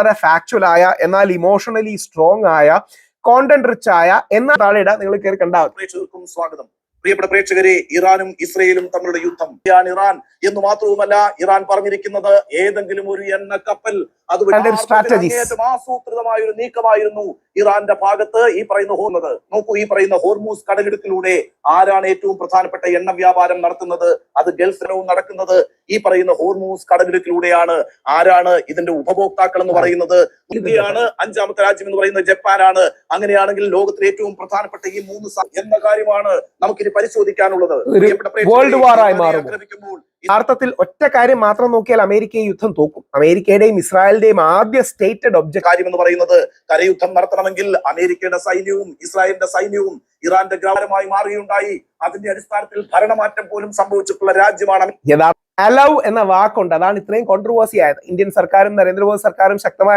വളരെ ഫാക്ച്വൽ ആയ എന്നാൽ ഇമോഷണലി സ്ട്രോങ് ആയ കോണ്ടന്റ് റിച്ച് ആയ എന്ന താഴെ നിങ്ങൾ കയറി കണ്ടാൽ സ്വാഗതം. പ്രിയപ്പെട്ട പ്രേക്ഷകരെ, ഇറാനും ഇസ്രയേലും തമ്മിലുള്ള യുദ്ധം ഇറാൻ എന്ന് മാത്രവുമല്ല, ഇറാൻ പറഞ്ഞിരിക്കുന്നത് ഏതെങ്കിലും ഒരു എണ്ണ കപ്പൽ അത് ആസൂത്രിതമായ ഒരു നീക്കമായിരുന്നു ഇറാന്റെ ഭാഗത്ത് ഈ പറയുന്ന നോക്കൂ, ഈ പറയുന്ന ഹോർമൂസ് കടലിടുക്കിലൂടെ ആരാണ് ഏറ്റവും പ്രധാനപ്പെട്ട എണ്ണ വ്യാപാരം നടത്തുന്നത്? അത് ഗൾഫിലും നടക്കുന്നത് ഈ പറയുന്ന ഹോർമൂസ് കടലിടുക്കിലൂടെയാണ്. ആരാണ് ഇതിന്റെ ഉപഭോക്താക്കൾ എന്ന് പറയുന്നത്? ഇന്ത്യയാണ്. അഞ്ചാമത്തെ രാജ്യം എന്ന് പറയുന്നത് ജപ്പാനാണ്. അങ്ങനെയാണെങ്കിൽ ലോകത്തിലെ ഏറ്റവും പ്രധാനപ്പെട്ട ഈ മൂന്ന് എന്ന കാര്യമാണ് നമുക്കിനി പരിശോധിക്കാനുള്ളത്. വേൾഡ് വാർ ആയി മാറും. യഥാർത്ഥത്തിൽ ഒറ്റ കാര്യം മാത്രം നോക്കിയാൽ അമേരിക്ക ഈ യുദ്ധം തോക്കും. അമേരിക്കയുടെയും ഇസ്രായേലിന്റെയും ആദ്യ സ്റ്റേറ്റഡ് ഒബ്ജക്ട് കാര്യം എന്ന് പറയുന്നത് കരയുദ്ധം നടത്തണമെങ്കിൽ അമേരിക്കയുടെ സൈന്യവും ഇസ്രായേലിന്റെ സൈന്യവും ഇറാന്റെ ഗ്രാമമായി മാറുകയുണ്ടായി. അതിന്റെ അടിസ്ഥാനത്തിൽ ഭരണമാറ്റം പോലും സംഭവിച്ചിട്ടുള്ള രാജ്യമാണ്. യഥാർത്ഥ അലൗ എന്ന വാക്കുണ്ട്. അതാണ് ഇത്രയും കോൺട്രവേഴ്സി ആയത്. ഇന്ത്യൻ സർക്കാരും നരേന്ദ്രമോദി സർക്കാരും ശക്തമായ